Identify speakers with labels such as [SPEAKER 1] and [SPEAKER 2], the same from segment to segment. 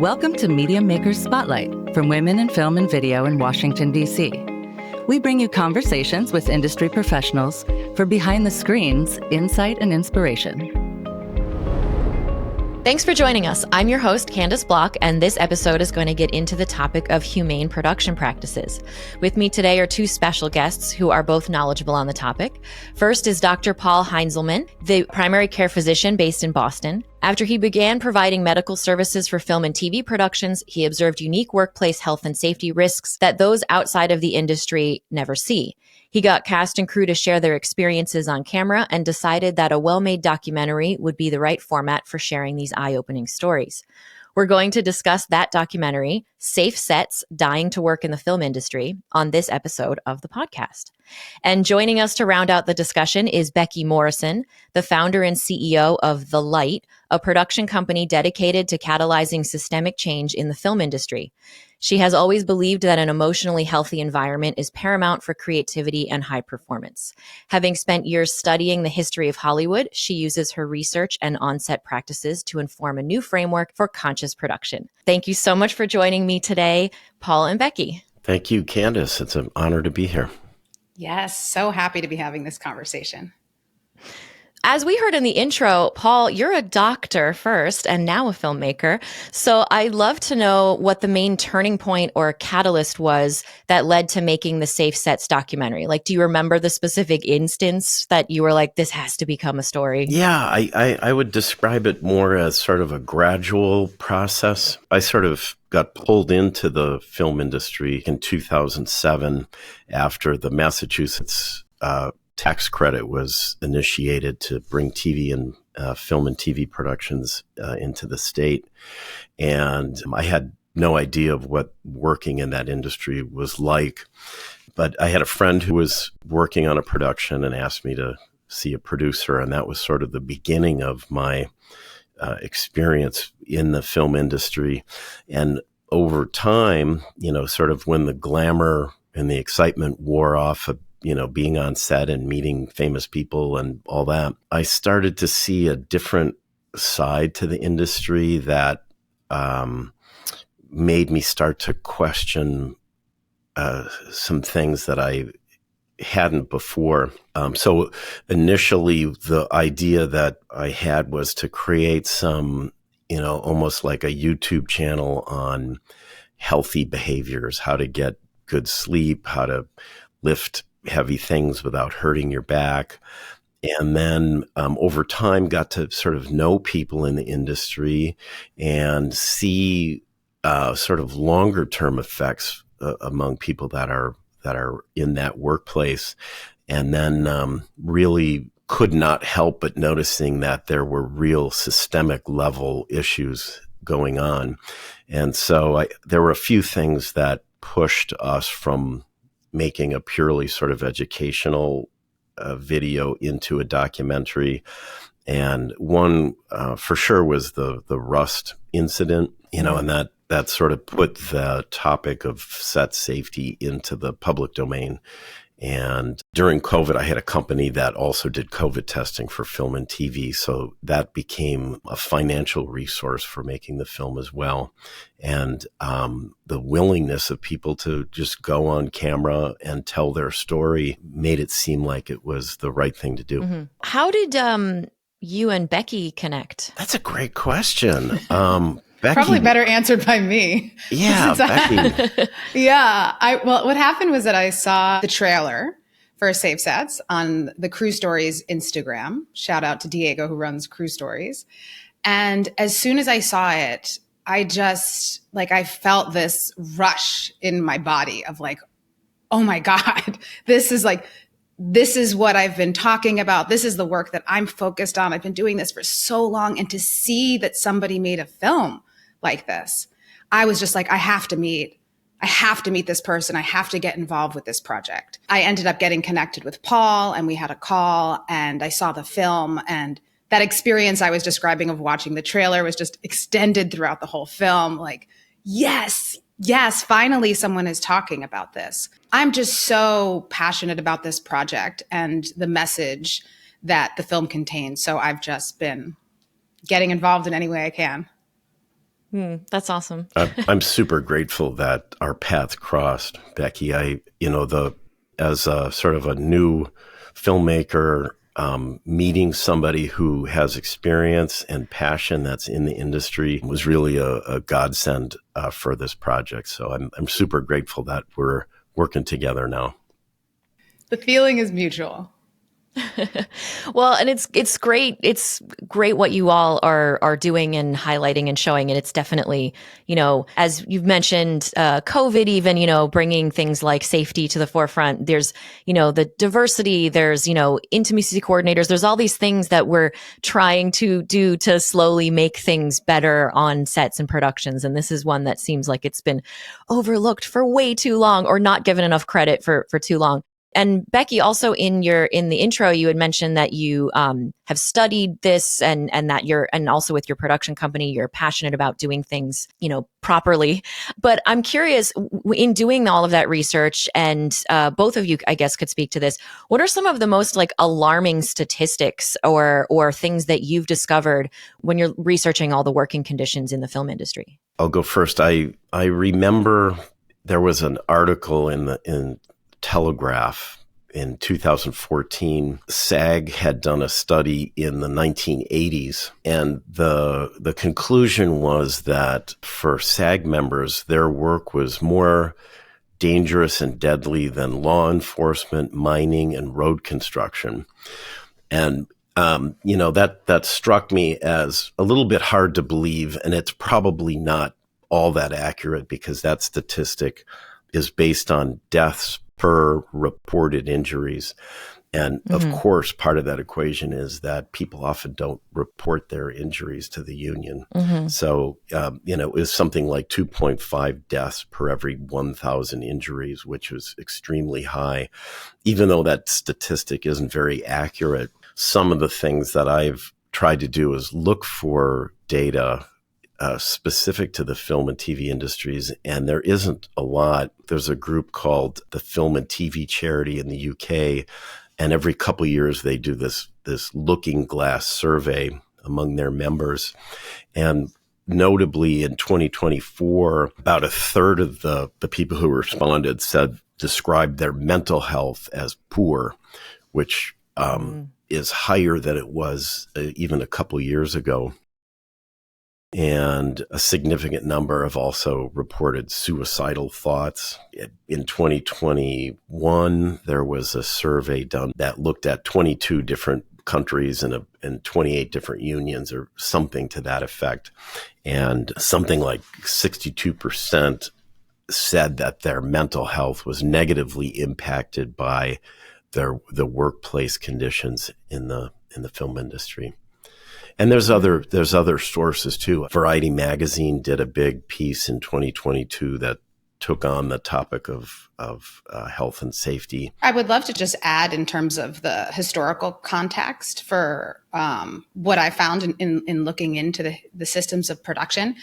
[SPEAKER 1] Welcome to Media Makers Spotlight from Women in Film and Video in Washington, D.C. We bring you conversations with industry professionals for behind the screens, insight and inspiration.
[SPEAKER 2] Thanks for joining us. I'm your host, Candice Bloch, and this episode is going to get into the topic of humane production practices. With me today are two special guests who are both knowledgeable on the topic. First is Dr. Paul Heinzelmann, the primary care physician based in Boston. After he began providing medical services for film and TV productions, he observed unique workplace health and safety risks that those outside of the industry never see. He got cast and crew to share their experiences on camera and decided that a well-made documentary would be the right format for sharing these eye-opening stories. We're going to discuss that documentary, Safe Sets, Dying to Work in the Film Industry, on this episode of the podcast. And joining us to round out the discussion is Becky Morrison, the founder and CEO of The Light, a production company dedicated to catalyzing systemic change in the film industry. She has always believed that an emotionally healthy environment is paramount for creativity and high performance. Having spent years studying the history of Hollywood, she uses her research and on-set practices to inform a new framework for conscious production. Thank you so much for joining me today, Paul and Becky.
[SPEAKER 3] Thank you, Candice. It's an honor to be here.
[SPEAKER 4] Yes, so happy to be having this conversation.
[SPEAKER 2] As we heard in the intro, Paul, you're a doctor first and now a filmmaker. So I'd love to know what the main turning point or catalyst was that led to making the Safe Sets documentary. Like, do you remember the specific instance that you were like, this has to become a story?
[SPEAKER 3] Yeah, I would describe it more as sort of a gradual process. I sort of got pulled into the film industry in 2007 after the Massachusetts tax credit was initiated to bring TV and film and TV productions into the state. And I had no idea of what working in that industry was like. But I had a friend who was working on a production and asked me to see a producer. And that was sort of the beginning of my experience in the film industry. And over time, sort of when the glamour and the excitement wore off, being on set and meeting famous people and all that, I started to see a different side to the industry that made me start to question some things that I hadn't before. So initially, the idea that I had was to create some, almost like a YouTube channel on healthy behaviors, how to get good sleep, how to lift heavy things without hurting your back. And then over time got to sort of know people in the industry and see sort of longer term effects among people that are in that workplace. And then really could not help but noticing that there were real systemic level issues going on. And so there were a few things that pushed us from making a purely sort of educational video into a documentary. And one for sure was the Rust incident, and that sort of put the topic of set safety into the public domain. And during COVID, I had a company that also did COVID testing for film and TV. So that became a financial resource for making the film as well. And the willingness of people to just go on camera and tell their story made it seem like it was the right thing to do.
[SPEAKER 2] Mm-hmm. How did you and Becky connect?
[SPEAKER 3] That's a great question. Becky,
[SPEAKER 4] probably better answered by me.
[SPEAKER 3] Yeah, Becky.
[SPEAKER 4] Well, what happened was that I saw the trailer for Safe Sets on the Crew Stories Instagram. Shout out to Diego who runs Crew Stories. And as soon as I saw it, I just I felt this rush in my body of oh my God, this is what I've been talking about. This is the work that I'm focused on. I've been doing this for so long. And to see that somebody made a film like this, I was just I have to meet this person. I have to get involved with this project. I ended up getting connected with Paul and we had a call and I saw the film, and that experience I was describing of watching the trailer was just extended throughout the whole film. Yes, finally someone is talking about this. I'm just so passionate about this project and the message that the film contains. So I've just been getting involved in any way I can.
[SPEAKER 2] That's awesome.
[SPEAKER 3] I'm super grateful that our paths crossed, Becky. As a sort of a new filmmaker, meeting somebody who has experience and passion that's in the industry was really a godsend for this project. So I'm super grateful that we're working together now.
[SPEAKER 4] The feeling is mutual.
[SPEAKER 2] Well, and it's great. It's great what you all are doing and highlighting and showing. And it's definitely, as you've mentioned, COVID, even, bringing things like safety to the forefront. There's, the diversity, there's, intimacy coordinators. There's all these things that we're trying to do to slowly make things better on sets and productions. And this is one that seems like it's been overlooked for way too long, or not given enough credit for too long. And Becky, also in the intro, you had mentioned that you have studied this and that and also with your production company, you're passionate about doing things, properly. But I'm curious, in doing all of that research, and both of you, I guess, could speak to this. What are some of the most alarming statistics or things that you've discovered when you're researching all the working conditions in the film industry?
[SPEAKER 3] I'll go first. I remember there was an article in Telegraph in 2014. SAG had done a study in the 1980s, and the conclusion was that for SAG members, their work was more dangerous and deadly than law enforcement, mining, and road construction. And that struck me as a little bit hard to believe, and it's probably not all that accurate, because that statistic is based on deaths per reported injuries. And of course, part of that equation is that people often don't report their injuries to the union. So, it was something like 2.5 deaths per every 1,000 injuries, which was extremely high. Even though that statistic isn't very accurate, some of the things that I've tried to do is look for data specific to the film and TV industries, and there isn't a lot. There's a group called the Film and TV Charity in the UK, and every couple of years they do this looking glass survey among their members. And notably in 2024, about a third of the people who responded described their mental health as poor, which is higher than it was even a couple of years ago. And a significant number have also reported suicidal thoughts. In 2021, there was a survey done that looked at 22 different countries and 28 different unions, or something to that effect. And something like 62% said that their mental health was negatively impacted by the workplace conditions in the film industry. And there's other sources too. Variety magazine did a big piece in 2022 that took on the topic of health and safety.
[SPEAKER 4] I would love to just add, in terms of the historical context for what I found in looking into the systems of production,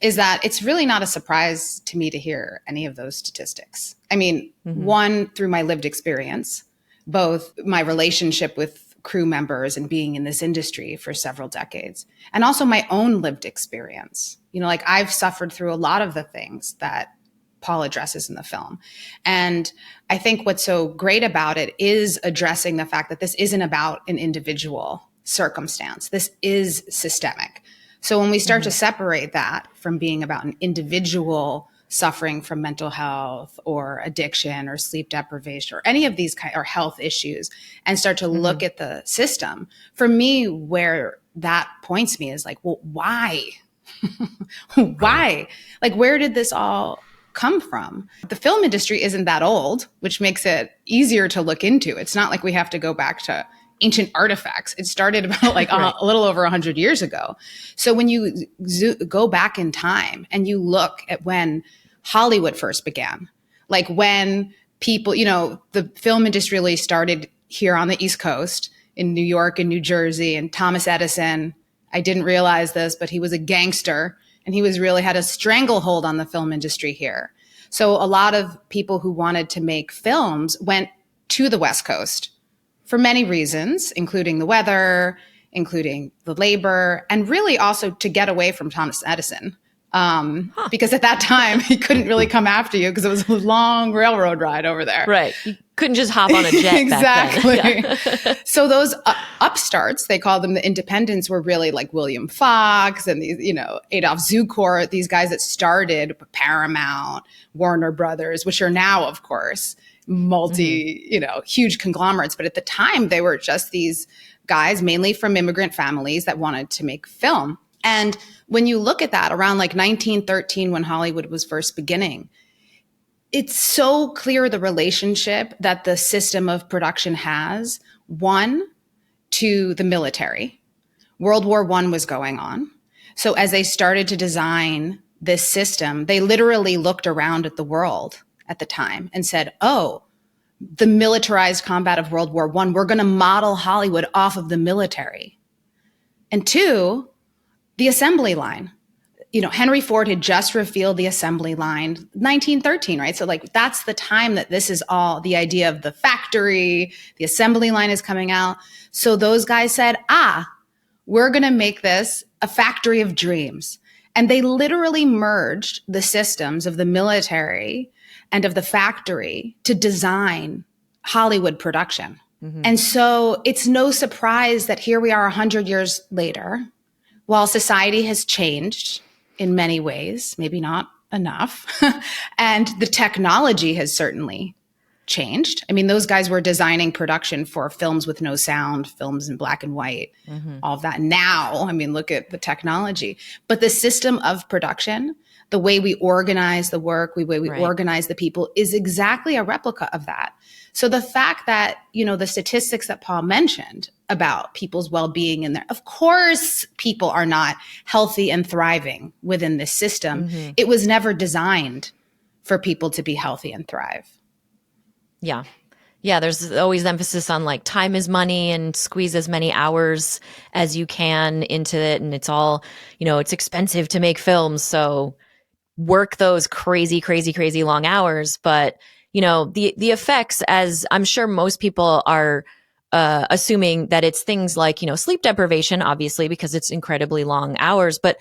[SPEAKER 4] is that it's really not a surprise to me to hear any of those statistics. I mean, one, through my lived experience, both my relationship with crew members and being in this industry for several decades, and also my own lived experience. I've suffered through a lot of the things that Paul addresses in the film. And I think what's so great about it is addressing the fact that this isn't about an individual circumstance. This is systemic. So when we start to separate that from being about an individual suffering from mental health or addiction or sleep deprivation or any of these or health issues, and start to look at the system, for me, where that points me is well, why? Why? Where did this all come from? The film industry isn't that old, which makes it easier to look into. It's not like we have to go back to ancient artifacts. It started about a little over 100 years ago. So when you go back in time and you look at when Hollywood first began, when people, the film industry really started here on the East Coast in New York and New Jersey, and Thomas Edison, I didn't realize this, but he was a gangster, and he really had a stranglehold on the film industry here. So a lot of people who wanted to make films went to the West Coast for many reasons, including the weather, including the labor, and really also to get away from Thomas Edison. Because at that time he couldn't really come after you because it was a long railroad ride over there.
[SPEAKER 2] Right. You couldn't just hop on a jet
[SPEAKER 4] Exactly.
[SPEAKER 2] back then. Yeah.
[SPEAKER 4] So those upstarts, they call them the independents, were really like William Fox and these, Adolf Zukor, these guys that started Paramount, Warner Brothers, which are now, of course, huge conglomerates. But at the time, they were just these guys, mainly from immigrant families that wanted to make film. And when you look at that around like 1913, when Hollywood was first beginning, it's so clear the relationship that the system of production has, one, to the military. World War I was going on. So as they started to design this system, they literally looked around at the world at the time and said, oh, the militarized combat of World War I, we're going to model Hollywood off of the military. And two, the assembly line. Henry Ford had just revealed the assembly line, 1913, right? So like, that's the time that this is all the idea of the factory, the assembly line is coming out. So those guys said, we're going to make this a factory of dreams. And they literally merged the systems of the military and of the factory to design Hollywood production. Mm-hmm. And so it's no surprise that here we are 100 years later, while society has changed in many ways, maybe not enough. And the technology has certainly changed. I mean, those guys were designing production for films with no sound, films in black and white, all of that. Now, I mean, look at the technology. But the system of production, the way we organize the work, the way we organize the people is exactly a replica of that. So the fact that, the statistics that Paul mentioned about people's well-being in there, of course, people are not healthy and thriving within this system. Mm-hmm. It was never designed for people to be healthy and thrive.
[SPEAKER 2] Yeah. Yeah. There's always emphasis on like time is money and squeeze as many hours as you can into it. And it's all, it's expensive to make films. So work those crazy, crazy, crazy long hours. But the effects, as I'm sure most people are assuming that it's things like, sleep deprivation, obviously, because it's incredibly long hours. But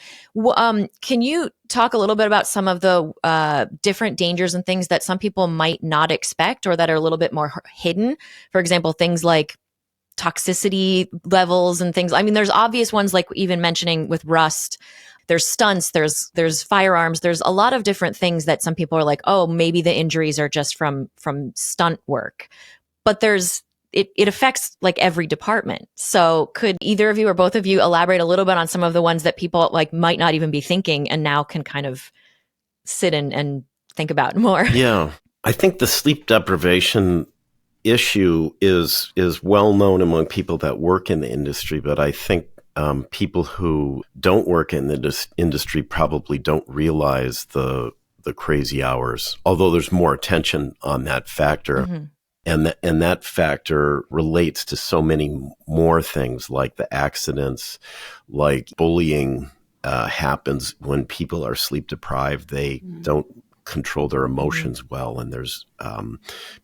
[SPEAKER 2] can you talk a little bit about some of the different dangers and things that some people might not expect or that are a little bit more hidden? For example, things like toxicity levels and things. I mean, there's obvious ones like even mentioning with rust. There's stunts, there's firearms, there's a lot of different things that some people are like, oh, maybe the injuries are just from stunt work. But it affects like every department. So could either of you or both of you elaborate a little bit on some of the ones that people like might not even be thinking and now can kind of sit and think about more?
[SPEAKER 3] Yeah. I think the sleep deprivation issue is well known among people that work in the industry, but I think people who don't work in the industry probably don't realize the crazy hours, although there's more attention on that factor. Mm-hmm. And that factor relates to so many more things like the accidents, like bullying happens when people are sleep deprived. They don't control their emotions well, and there's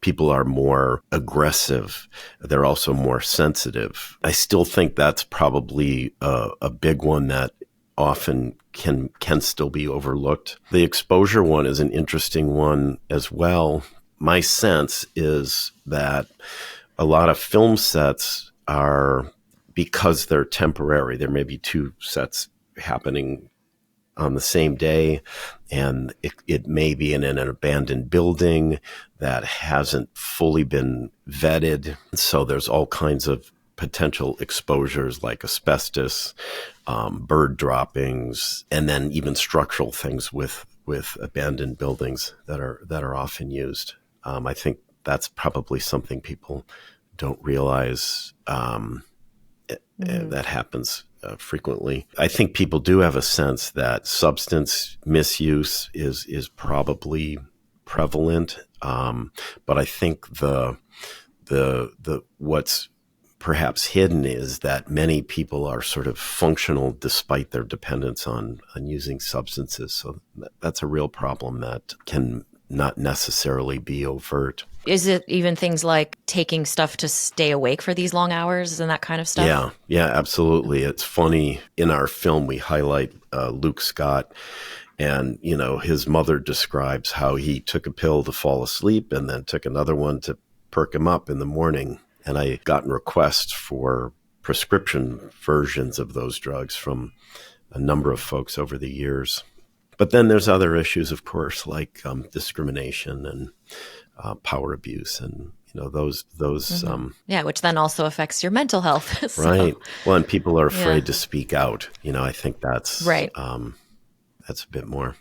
[SPEAKER 3] people are more aggressive. They're also more sensitive. I still think that's probably a big one that often can still be overlooked. The exposure one is an interesting one as well. My sense is that a lot of film sets are, because they're temporary, there may be two sets happening on the same day, and it may be in an abandoned building that hasn't fully been vetted. So there's all kinds of potential exposures like asbestos, bird droppings, and then even structural things with abandoned buildings that are often used. I think that's probably something people don't realize that happens frequently. I think people do have a sense that substance misuse is probably prevalent, but I think the what's perhaps hidden is that many people are sort of functional despite their dependence on using substances. So that's a real problem that can not necessarily be overt.
[SPEAKER 2] Is it even things like taking stuff to stay awake for these long hours and that kind of stuff?
[SPEAKER 3] Yeah, absolutely. It's funny. In our film, we highlight Luke Scott, And, his mother describes how he took a pill to fall asleep and then took another one to perk him up in the morning. And I gotten requests for prescription versions of those drugs from a number of folks over the years. But then there's other issues, of course, like discrimination and power abuse and those
[SPEAKER 2] which then also affects your mental health. So,
[SPEAKER 3] right. Well, and people are afraid to speak out. I think that's
[SPEAKER 2] right.
[SPEAKER 3] That's a bit more.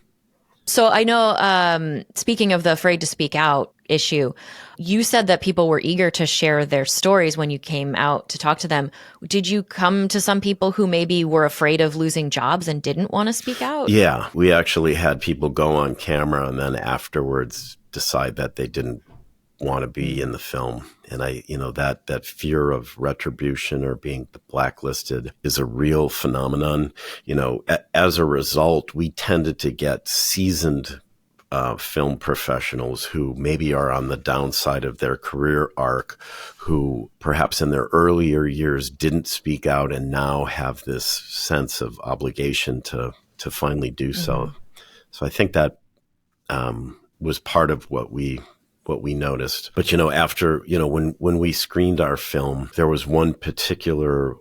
[SPEAKER 2] So I know, speaking of the afraid to speak out issue, you said that people were eager to share their stories when you came out to talk to them. Did you come to some people who maybe were afraid of losing jobs and didn't want to speak out?
[SPEAKER 3] Yeah, we actually had people go on camera and then afterwards decide that they didn't want to be in the film. And that fear of retribution or being blacklisted is a real phenomenon. As a result, we tended to get seasoned film professionals who maybe are on the downside of their career arc, who perhaps in their earlier years didn't speak out and now have this sense of obligation to finally do so. So I think that was part of what we noticed. But, after, when we screened our film, there was one particular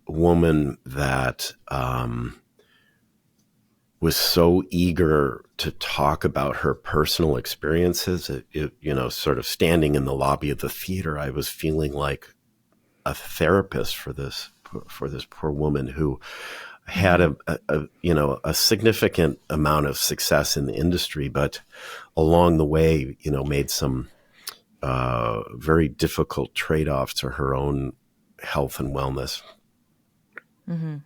[SPEAKER 3] woman that was so eager to talk about her personal experiences. Sort of standing in the lobby of the theater, I was feeling like a therapist for this poor woman who had a significant amount of success in the industry, but along the way, made some very difficult trade-offs to her own health and wellness. Mm-hmm.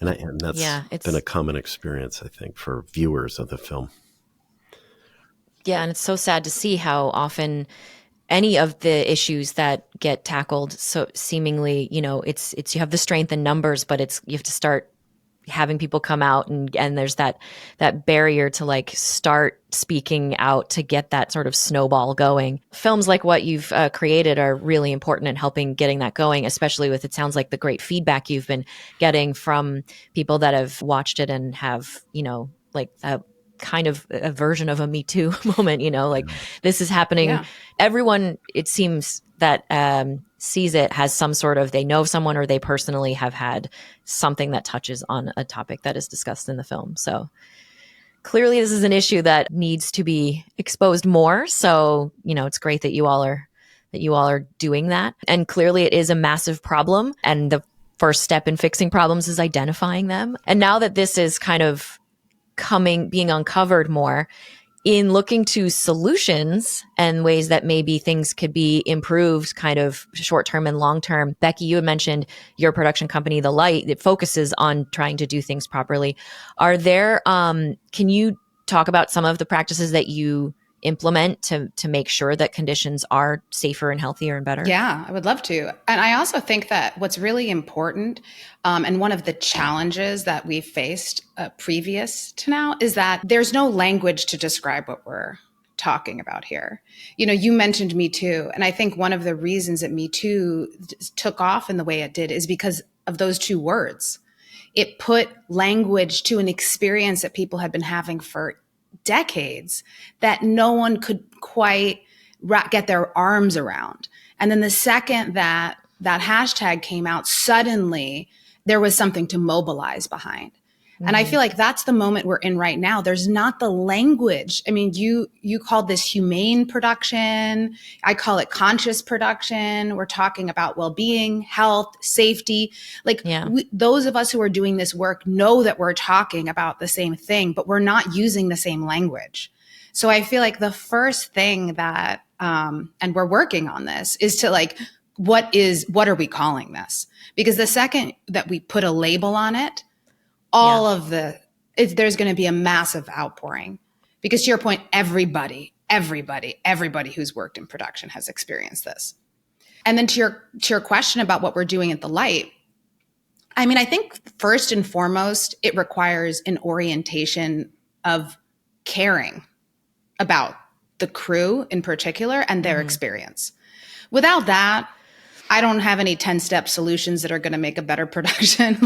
[SPEAKER 3] And that's been a common experience, I think, for viewers of the film.
[SPEAKER 2] Yeah, and it's so sad to see how often any of the issues that get tackled, so seemingly, it's you have the strength in numbers, but you have to start having people come out and there's that barrier to start speaking out to get that sort of snowball going. Films like what you've created are really important in helping getting that going, especially with, it sounds like, the great feedback you've been getting from people that have watched it and have, a kind of a version of a Me Too moment, this is happening. Yeah. Everyone, it seems that sees it has some sort of, they know someone or they personally have had something that touches on a topic that is discussed in the film. So clearly this is an issue that needs to be exposed more. So, it's great that you all are doing that. And clearly it is a massive problem. And the first step in fixing problems is identifying them. And now that this is kind of being uncovered more, in looking to solutions and ways that maybe things could be improved kind of short-term and long-term. Becky, you had mentioned your production company, The Light, that focuses on trying to do things properly. Are there, can you talk about some of the practices that you implement to make sure that conditions are safer and healthier and better?
[SPEAKER 4] Yeah, I would love to. And I also think that what's really important, and one of the challenges that we've faced previous to now, is that there's no language to describe what we're talking about here. You mentioned Me Too. And I think one of the reasons that Me Too took off in the way it did is because of those two words. It put language to an experience that people had been having for decades that no one could quite get their arms around. And then the second that hashtag came out, suddenly there was something to mobilize behind. Mm-hmm. And I feel like that's the moment we're in right now. There's not the language. I mean, you called this humane production. I call it conscious production. We're talking about well-being, health, safety. Those of us who are doing this work know that we're talking about the same thing, but we're not using the same language. So I feel like the first thing that, and we're working on this, is to what are we calling this? Because the second that we put a label on it, there's going to be a massive outpouring, because to your point, everybody who's worked in production has experienced this. And then to your question about what we're doing at The Light, I mean, I think first and foremost, it requires an orientation of caring about the crew in particular and their experience. Without that, I don't have any 10-step solutions that are going to make a better production.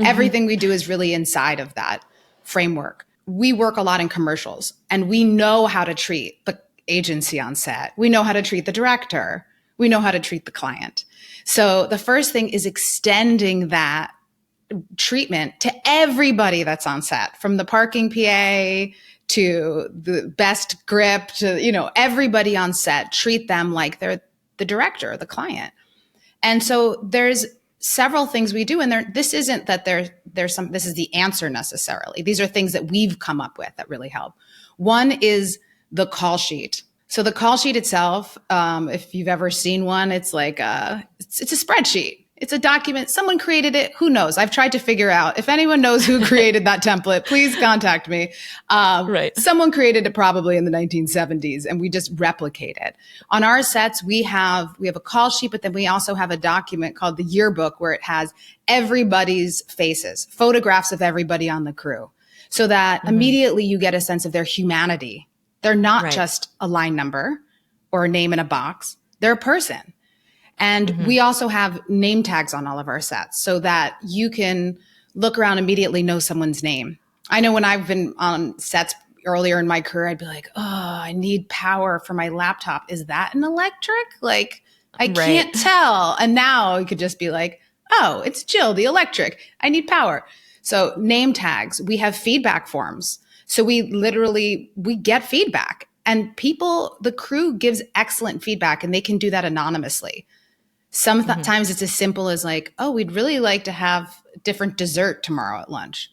[SPEAKER 4] Everything we do is really inside of that framework. we work a lot in commercials, and we know how to treat the agency on set. We know how to treat the director. We know how to treat the client. So the first thing is extending that treatment to everybody that's on set, from the parking PA to the best grip to, everybody on set. Treat them like they're the director, the client. And so there's several things we do, and this isn't that this is the answer necessarily. These are things that we've come up with that really help. One is the call sheet. So the call sheet itself, if you've ever seen one, it's like it's a spreadsheet. It's a document. Someone created it. Who knows? I've tried to figure out. If anyone knows who created that template, please contact me. Right. Someone created it probably in the 1970s, and we just replicate it. On our sets, we have a call sheet, but then we also have a document called the yearbook, where it has everybody's faces, photographs of everybody on the crew, so that immediately you get a sense of their humanity. They're not just a line number or a name in a box. They're a person. And we also have name tags on all of our sets, so that you can look around and immediately know someone's name. I know when I've been on sets earlier in my career, I'd be like, oh, I need power for my laptop. Is that an electric? Like, I can't tell. And now you could just be like, oh, it's Jill, the electric. I need power. So name tags. We have feedback forms. So we get feedback, and the crew gives excellent feedback, and they can do that anonymously. Sometimes it's as simple as like, oh, we'd really like to have different dessert tomorrow at lunch.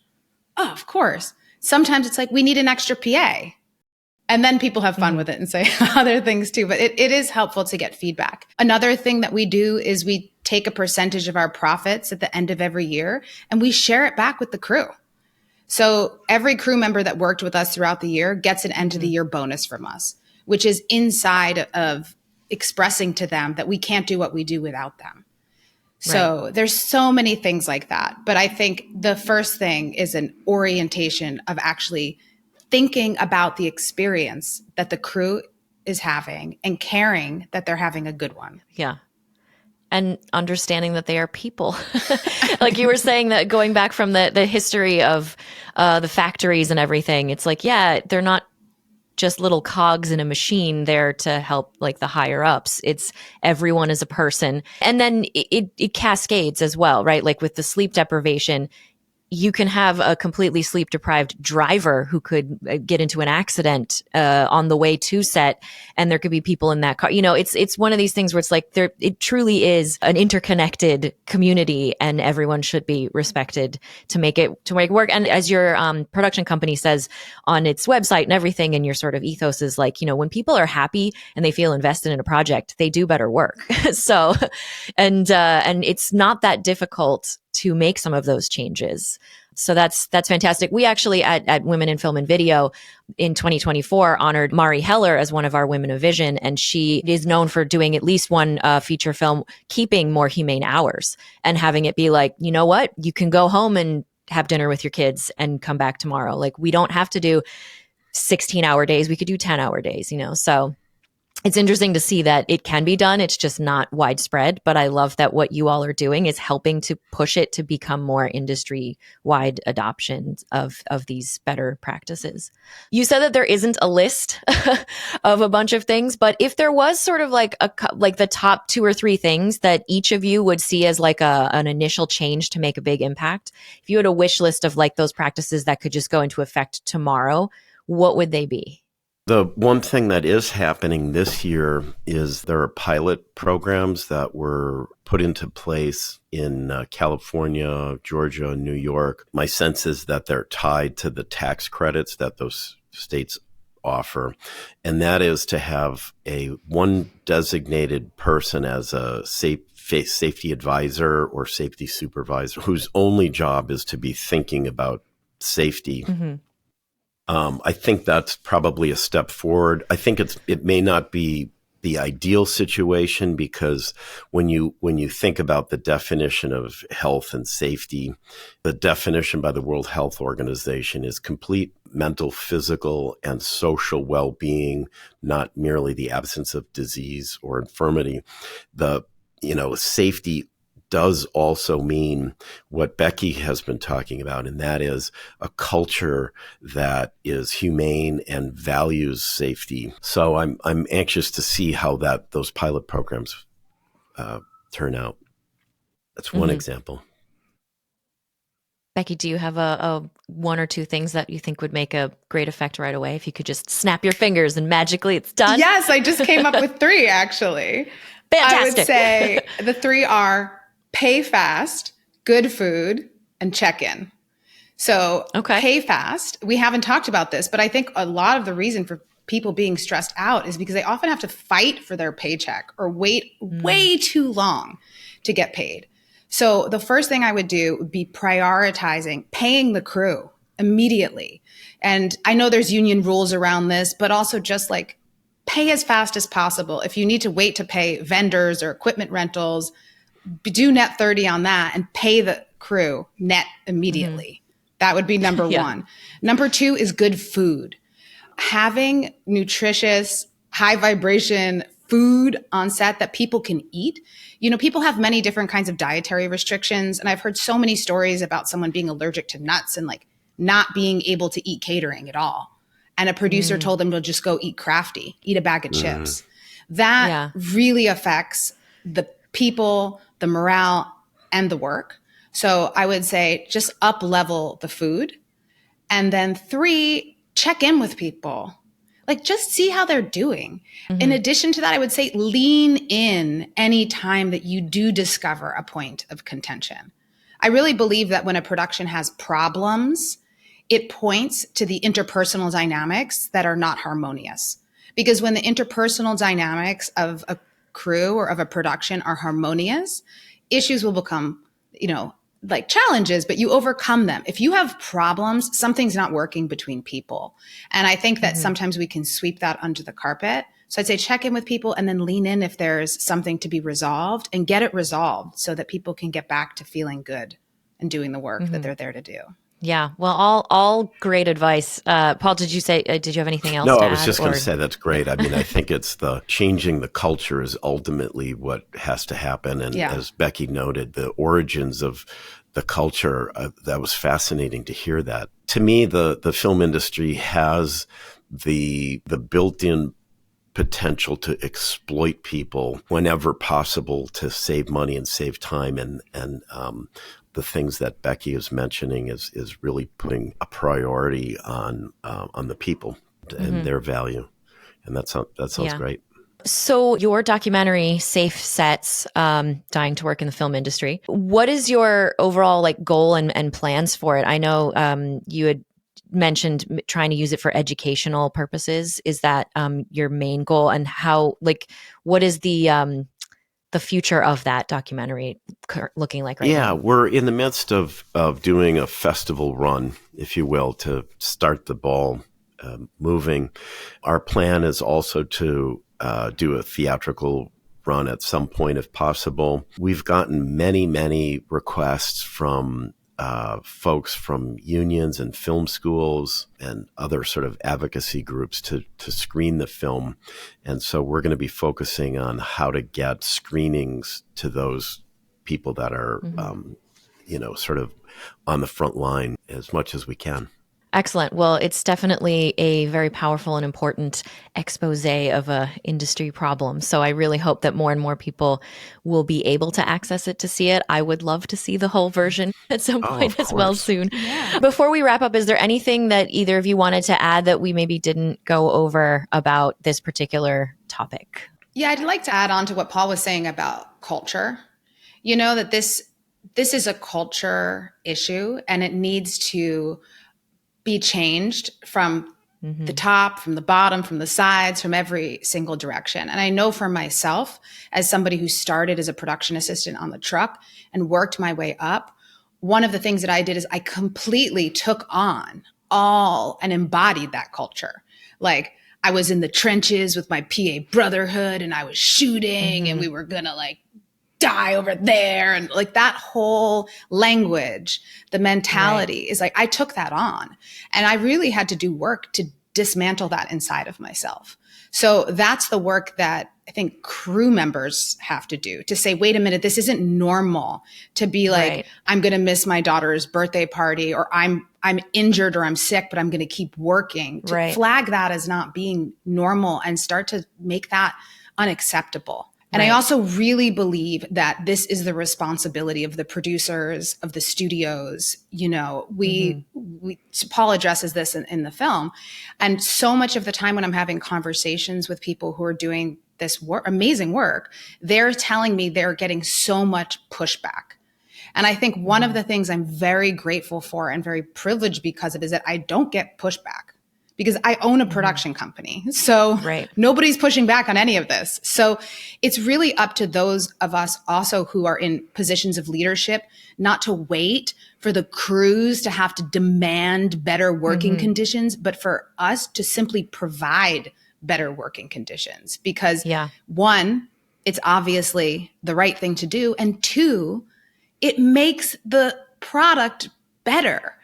[SPEAKER 4] Oh, of course. Sometimes it's like, we need an extra PA. And then people have fun with it and say other things too. But it is helpful to get feedback. Another thing that we do is we take a percentage of our profits at the end of every year, and we share it back with the crew. So every crew member that worked with us throughout the year gets an end of the year bonus from us, which is inside of expressing to them that we can't do what we do without them. So there's so many things like that. But I think the first thing is an orientation of actually thinking about the experience that the crew is having and caring that they're having a good one.
[SPEAKER 2] Yeah. And understanding that they are people. Like you were saying, that going back from the history of the factories and everything, it's like, yeah, they're not just little cogs in a machine there to help like the higher ups. It's everyone is a person. And then it cascades as well, right? Like with the sleep deprivation, you can have a completely sleep deprived driver who could get into an accident on the way to set, and there could be people in that car. It's one of these things where it's like it truly is an interconnected community, and everyone should be respected to make it work. And as your production company says on its website and everything, and your sort of ethos is like, when people are happy and they feel invested in a project, they do better work. So, and it's not that difficult to make some of those changes. So that's fantastic. We actually at Women in Film and Video in 2024 honored Mari Heller as one of our Women of Vision, and she is known for doing at least one feature film, keeping more humane hours and having it be like, you know what, you can go home and have dinner with your kids and come back tomorrow. Like, we don't have to do 16-hour days. We could do 10-hour days, so it's interesting to see that it can be done. It's just not widespread, but I love that what you all are doing is helping to push it to become more industry-wide adoption of these better practices. You said that there isn't a list of a bunch of things, but if there was sort of like the top 2 or 3 things that each of you would see as like an initial change to make a big impact, if you had a wish list of like those practices that could just go into effect tomorrow, what would they be?
[SPEAKER 3] The one thing that is happening this year is there are pilot programs that were put into place in California, Georgia, New York. My sense is that they're tied to the tax credits that those states offer, and that is to have one designated person as a safety advisor or safety supervisor whose only job is to be thinking about safety. Mm-hmm. I think that's probably a step forward. I think it may not be the ideal situation, because when you think about the definition of health and safety, the definition by the World Health Organization is complete mental, physical, and social well-being, not merely the absence of disease or infirmity. The safety does also mean what Becky has been talking about, and that is a culture that is humane and values safety. So I'm anxious to see how those pilot programs turn out. That's one example.
[SPEAKER 2] Becky, do you have a one or two things that you think would make a great effect right away? If you could just snap your fingers and magically it's done.
[SPEAKER 4] Yes, I just came up with 3 actually.
[SPEAKER 2] Fantastic.
[SPEAKER 4] I would say the 3 are pay fast, good food, and check-in. So pay fast. We haven't talked about this, but I think a lot of the reason for people being stressed out is because they often have to fight for their paycheck or wait way too long to get paid. So the first thing I would do would be prioritizing paying the crew immediately. And I know there's union rules around this, but also just like pay as fast as possible. If you need to wait to pay vendors or equipment rentals, do net 30 on that and pay the crew net immediately. That would be number 1. Number 2 is good food. Having nutritious, high vibration food on set that people can eat. You know, people have many different kinds of dietary restrictions. And I've heard so many stories about someone being allergic to nuts and like not being able to eat catering at all. And a producer told them to just go eat Crafty, eat a bag of chips. That really affects the people, the morale, and the work. So I would say just up level the food. And then 3, check in with people. Like just see how they're doing. In addition to that, I would say lean in any time that you do discover a point of contention. I really believe that when a production has problems, it points to the interpersonal dynamics that are not harmonious. Because when the interpersonal dynamics of a crew or of a production are harmonious, issues will become, you know, like challenges, but you overcome them. If you have problems, something's not working between people. And I think that sometimes we can sweep that under the carpet. So I'd say check in with people and then lean in if there's something to be resolved and get it resolved so that people can get back to feeling good and doing the work that they're there to do.
[SPEAKER 2] Yeah. Well, all great advice. Paul, did you have anything else?
[SPEAKER 3] No,
[SPEAKER 2] to
[SPEAKER 3] I was
[SPEAKER 2] add,
[SPEAKER 3] just going to say that's great. I mean, I think it's changing the culture is ultimately what has to happen. And as Becky noted, the origins of the culture, that was fascinating to hear that. To me, the film industry has the built-in potential to exploit people whenever possible to save money and save time. And the things that Becky is mentioning is really putting a priority on the people and their value. And that sounds great.
[SPEAKER 2] So your documentary, Safe Sets, Dying to Work in the Film Industry, what is your overall like goal and plans for it? I know you had mentioned trying to use it for educational purposes. Is that your main goal? And how, like, what is the future of that documentary looking like right now?
[SPEAKER 3] Yeah, we're in the midst of doing a festival run, if you will, to start the ball moving. Our plan is also to do a theatrical run at some point if possible. We've gotten many, many requests from folks from unions and film schools and other sort of advocacy groups to screen the film. And so we're going to be focusing on how to get screenings to those people that are, sort of on the front line as much as we can.
[SPEAKER 2] Excellent. Well, it's definitely a very powerful and important expose of a industry problem. So I really hope that more and more people will be able to access it to see it. I would love to see the whole version at some point as well soon. Yeah. Before we wrap up, is there anything that either of you wanted to add that we maybe didn't go over about this particular topic?
[SPEAKER 4] Yeah, I'd like to add on to what Paul was saying about culture. You know, that this is a culture issue and it needs to be changed from the top, from the bottom, from the sides, from every single direction. And I know for myself, as somebody who started as a production assistant on the truck and worked my way up, one of the things that I did is I completely took on all and embodied that culture. Like I was in the trenches with my PA brotherhood and I was shooting and we were gonna like die over there. And like that whole language, the mentality is like, I took that on and I really had to do work to dismantle that inside of myself. So that's the work that I think crew members have to do, to say, wait a minute, this isn't normal to be like,
[SPEAKER 2] Right.
[SPEAKER 4] I'm going to miss my daughter's birthday party, or I'm injured or I'm sick, but I'm going to keep working. To
[SPEAKER 2] Right.
[SPEAKER 4] flag that as not being normal and start to make that unacceptable. And
[SPEAKER 2] Right.
[SPEAKER 4] I also really believe that this is the responsibility of the producers, of the studios. You know, Paul addresses this in the film. And so much of the time when I'm having conversations with people who are doing this amazing work, they're telling me they're getting so much pushback. And I think one of the things I'm very grateful for and very privileged because of is that I don't get pushback, because I own a production company. So
[SPEAKER 2] Right.
[SPEAKER 4] nobody's pushing back on any of this. So it's really up to those of us also who are in positions of leadership, not to wait for the crews to have to demand better working conditions, but for us to simply provide better working conditions. Because one, it's obviously the right thing to do. And two, it makes the product better.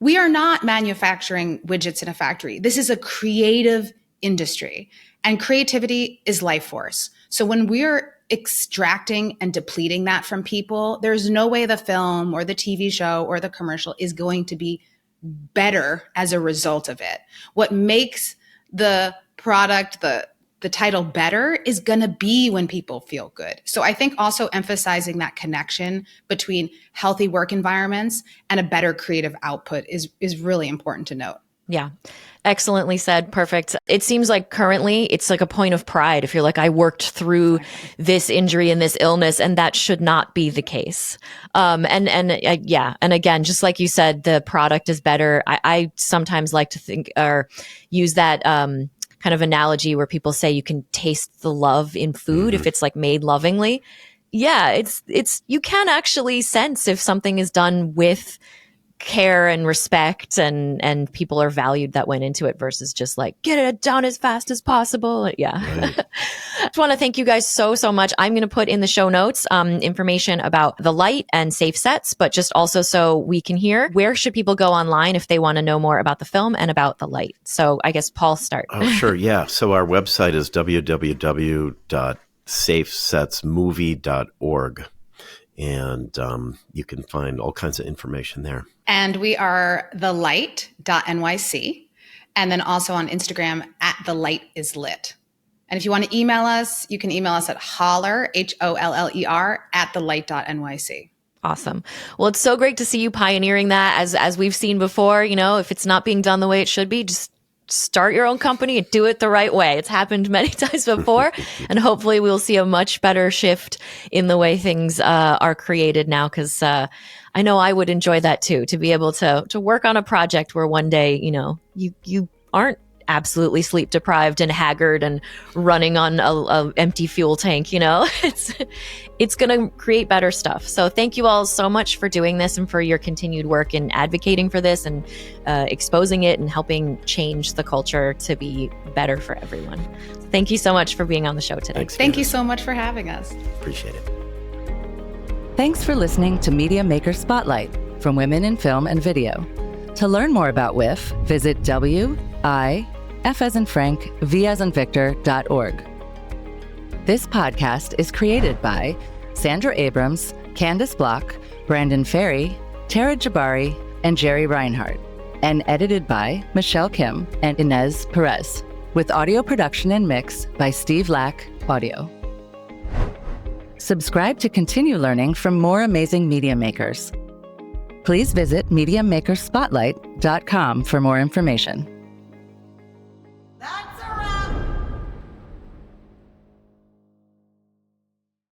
[SPEAKER 4] We are not manufacturing widgets in a factory. This is a creative industry, and creativity is life force. So when we're extracting and depleting that from people, there's no way the film or the TV show or the commercial is going to be better as a result of it. What makes the product, the title better is going to be when people feel good. So I think also emphasizing that connection between healthy work environments and a better creative output is really important to note.
[SPEAKER 2] Yeah. Excellently said. Perfect. It seems like currently it's like a point of pride if you're like, I worked through this injury and this illness, and that should not be the case. And again, just like you said, the product is better. I sometimes like to think or use that kind of analogy where people say you can taste the love in food if it's like made lovingly. Yeah, it's you can actually sense if something is done with care and respect and people are valued that went into it versus just like get it done as fast as possible. Yeah.
[SPEAKER 3] Right.
[SPEAKER 2] I just want to thank you guys so much. I'm going to put in the show notes information about the light and safe sets, but just also so we can hear, where should people go online if they want to know more about the film and about the light? So I guess Paul, start.
[SPEAKER 3] Oh, sure. Yeah. So our website is www.safesetsmovie.org. And you can find all kinds of information there.
[SPEAKER 4] And we are thelight.nyc, and then also on Instagram @thelightislit. And if you want to email us, you can email us at holler, HOLLER, @thelight.nyc.
[SPEAKER 2] Awesome. Well, it's so great to see you pioneering that. As we've seen before, you know, if it's not being done the way it should be, just start your own company and do it the right way. It's happened many times before, and hopefully we'll see a much better shift in the way things are created now, because I know I would enjoy that too, to be able to work on a project where one day, you know, you aren't absolutely sleep deprived and haggard and running on a empty fuel tank. You know, it's going to create better stuff. So thank you all so much for doing this and for your continued work in advocating for this and exposing it and helping change the culture to be better for everyone. Thank you so much for being on the show today.
[SPEAKER 3] Thanks.
[SPEAKER 4] Thank you so much for having us.
[SPEAKER 3] Appreciate it.
[SPEAKER 1] Thanks for listening to Media Maker Spotlight from Women in Film and Video. To learn more about WIF, visit F as in Frank, V as in Victor.org. This podcast is created by Sandra Abrams, Candice Bloch, Brandon Ferry, Tara Jabari, and Jerry Reinhardt, and edited by Michelle Kim and Inez Perez, with audio production and mix by Steve Lack Audio. Subscribe to continue learning from more amazing media makers. Please visit MediaMakersSpotlight.com for more information.